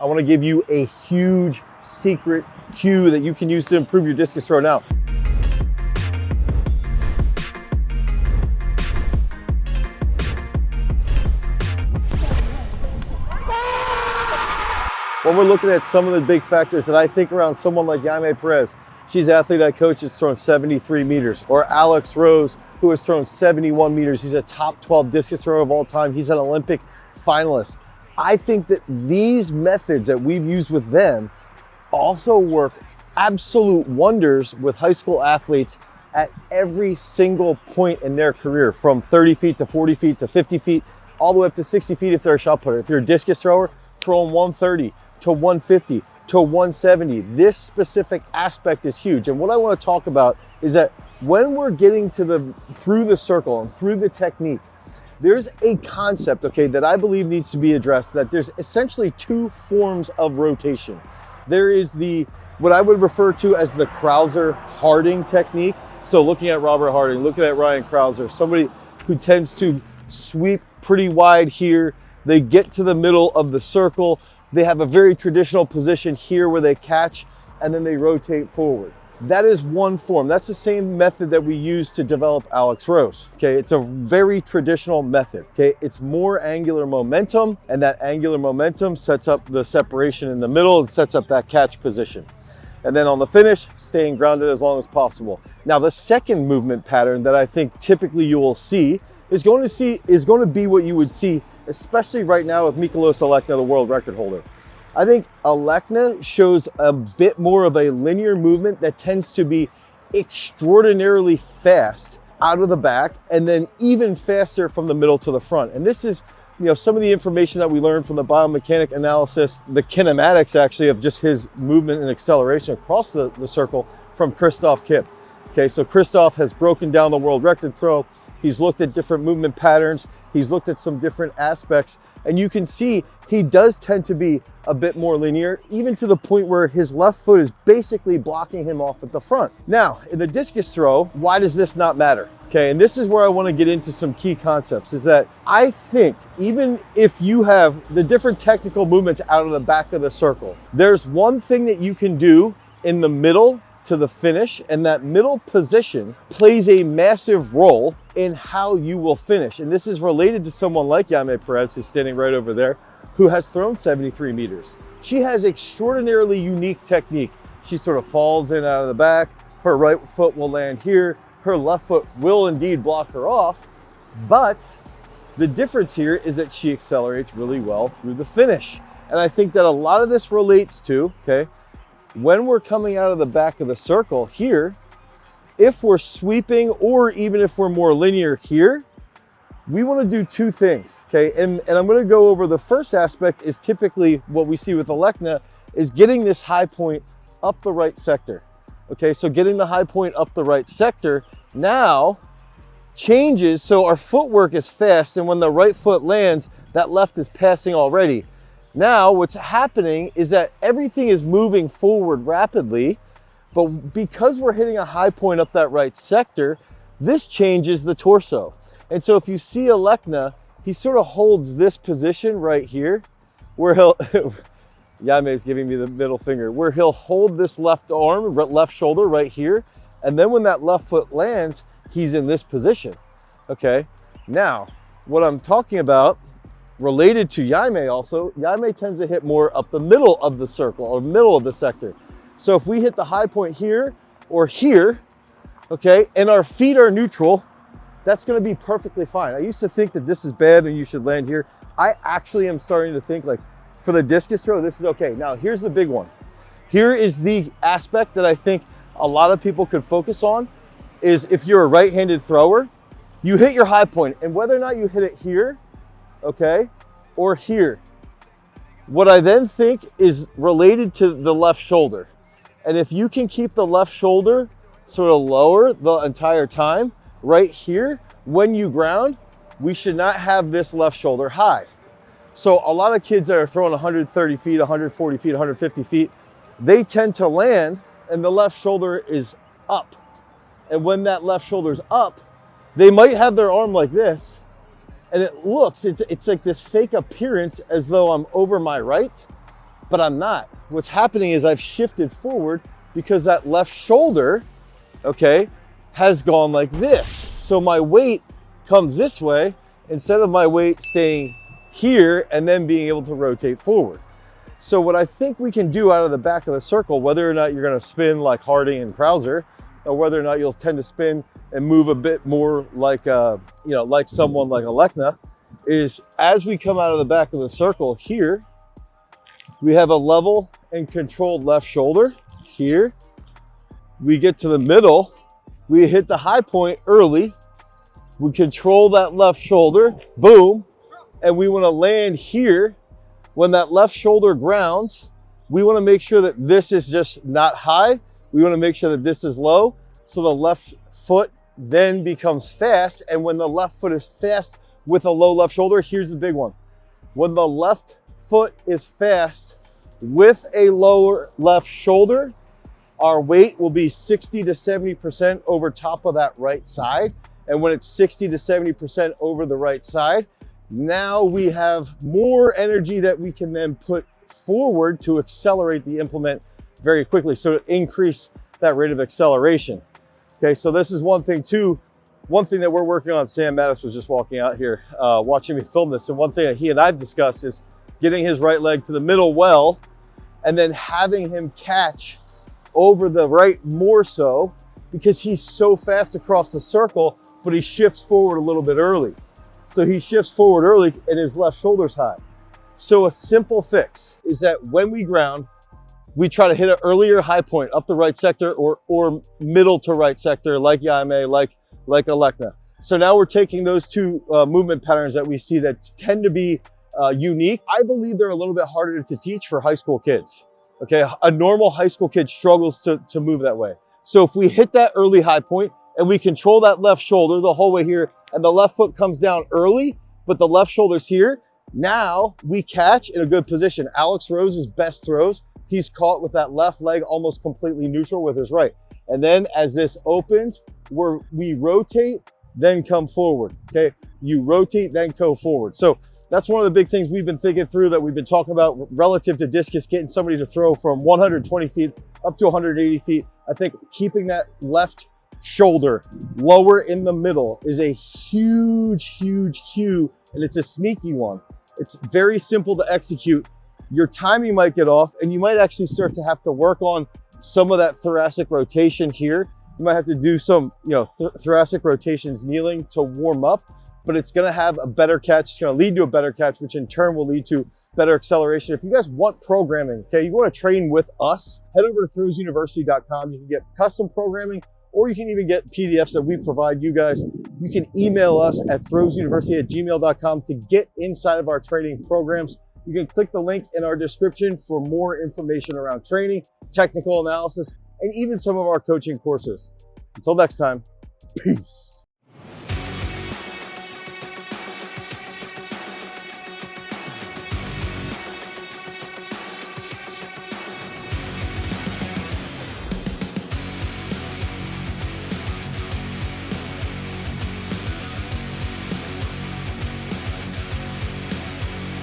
I want to give you a huge secret cue that you can use to improve your discus throw now. When we're looking at some of the big factors that I think around someone like Jaime Perez, she's an athlete I coach that's thrown 73 meters, or Alex Rose, who has thrown 71 meters. He's a top 12 discus thrower of all time. He's an Olympic finalist. I think that these methods that we've used with them also work absolute wonders with high school athletes at every single point in their career, from 30 feet to 40 feet to 50 feet, all the way up to 60 feet if they're a shot putter. If you're a discus thrower, throwing 130 to 150 to 170. This specific aspect is huge. And what I want to talk about is that when we're getting to through the circle and through the technique, there's a concept, okay, that I believe needs to be addressed, that there's essentially two forms of rotation. There is what I would refer to as the Krauser-Harding technique. So looking at Robert Harding, looking at Ryan Krauser, somebody who tends to sweep pretty wide here. They get to the middle of the circle. They have a very traditional position here where they catch, and then they rotate forward. That is one form. That's the same method that we use to develop Alex Rose. Okay, it's a very traditional method. Okay, it's more angular momentum, and that angular momentum sets up the separation in the middle and sets up that catch position. And then on the finish, staying grounded as long as possible. Now, the second movement pattern that I think typically you will see is going to be what you would see, especially right now with Michalos Alekna, the world record holder. I think Alekna shows a bit more of a linear movement that tends to be extraordinarily fast out of the back, and then even faster from the middle to the front. And this is, some of the information that we learned from the biomechanic analysis, the kinematics actually of just his movement and acceleration across the circle from Christoph Kipp. Okay, so Christoph has broken down the world record throw. He's looked at different movement patterns. He's looked at some different aspects, and you can see he does tend to be a bit more linear, even to the point where his left foot is basically blocking him off at the front. Now, in the discus throw, why does this not matter? Okay, and this is where I want to get into some key concepts, is that I think even if you have the different technical movements out of the back of the circle, there's one thing that you can do in the middle to the finish, and that middle position plays a massive role in how you will finish. And this is related to someone like Jaime Perez, who's standing right over there, who has thrown 73 meters. She has extraordinarily unique technique. She sort of falls in out of the back. Her right foot will land here. Her left foot will indeed block her off. But the difference here is that she accelerates really well through the finish. And I think that a lot of this relates to, okay, when we're coming out of the back of the circle here, if we're sweeping, or even if we're more linear here, we want to do two things, okay? And I'm going to go over the first aspect is typically what we see with Alekna is getting this high point up the right sector. Okay, so getting the high point up the right sector now changes, so our footwork is fast, and when the right foot lands, that left is passing already. Now, what's happening is that everything is moving forward rapidly, but because we're hitting a high point up that right sector, this changes the torso. And so if you see Alekna, he sort of holds this position right here, where he'll, Jaime is giving me the middle finger, where he'll hold this left arm, left shoulder right here, and then when that left foot lands, he's in this position, okay? Now, what I'm talking about, related to Jaime also, Jaime tends to hit more up the middle of the circle, or middle of the sector. So if we hit the high point here or here, okay, and our feet are neutral, that's gonna be perfectly fine. I used to think that this is bad and you should land here. I actually am starting to think, like, for the discus throw, this is okay. Now, here's the big one. Here is the aspect that I think a lot of people could focus on, is if you're a right-handed thrower, you hit your high point, and whether or not you hit it here, okay, or here, what I then think is related to the left shoulder. And if you can keep the left shoulder sort of lower the entire time, right here, when you ground, we should not have this left shoulder high. So a lot of kids that are throwing 130 feet, 140 feet, 150 feet, they tend to land and the left shoulder is up. And when that left shoulder's up, they might have their arm like this, and it looks, it's like this fake appearance as though I'm over my right, but I'm not. What's happening is I've shifted forward because that left shoulder, okay, has gone like this. So my weight comes this way instead of my weight staying here and then being able to rotate forward. So what I think we can do out of the back of the circle, whether or not you're gonna spin like Harding and Krauser, or whether or not you'll tend to spin and move a bit more like, like someone like Alekna, is as we come out of the back of the circle here, we have a level and controlled left shoulder here. We get to the middle, we hit the high point early, we control that left shoulder, boom, and we wanna land here. When that left shoulder grounds, we wanna make sure that this is just not high. We wanna make sure that this is low. So the left foot then becomes fast. And when the left foot is fast with a low left shoulder, here's the big one. When the left foot is fast with a lower left shoulder, our weight will be 60 to 70% over top of that right side. And when it's 60 to 70% over the right side, now we have more energy that we can then put forward to accelerate the implement very quickly. So to increase that rate of acceleration. Okay, so this is one thing too. One thing that we're working on, Sam Mattis was just walking out here, watching me film this. And one thing that he and I've discussed is getting his right leg to the middle well, and then having him catch over the right more so, because he's so fast across the circle, but he shifts forward a little bit early. So he shifts forward early and his left shoulder's high. So a simple fix is that when we ground, we try to hit an earlier high point up the right sector or middle to right sector, like Jaime, like Alekna. So now we're taking those two movement patterns that we see that tend to be unique. I believe they're a little bit harder to teach for high school kids. Okay, a normal high school kid struggles to move that way. So if we hit that early high point and we control that left shoulder the whole way here, and the left foot comes down early, but the left shoulder's here, now we catch in a good position. Alex Rose's best throws, he's caught with that left leg almost completely neutral with his right. And then as this opens, we rotate, then come forward, okay? You rotate, then go forward. So that's one of the big things we've been thinking through, that we've been talking about relative to discus, getting somebody to throw from 120 feet up to 180 feet. I think keeping that left shoulder lower in the middle is a huge cue, and it's a sneaky one. It's very simple to execute. Your timing might get off, and you might actually start to have to work on some of that thoracic rotation here. You might have to do some thoracic rotations kneeling to warm up, but it's going to have a better catch. It's going to lead to a better catch, which in turn will lead to better acceleration. If you guys want programming, okay, you want to train with us, head over to throwsuniversity.com. You can get custom programming, or you can even get PDFs that we provide you guys. You can email us at throwsuniversity@gmail.com to get inside of our training programs. You can click the link in our description for more information around training, technical analysis, and even some of our coaching courses. Until next time, peace.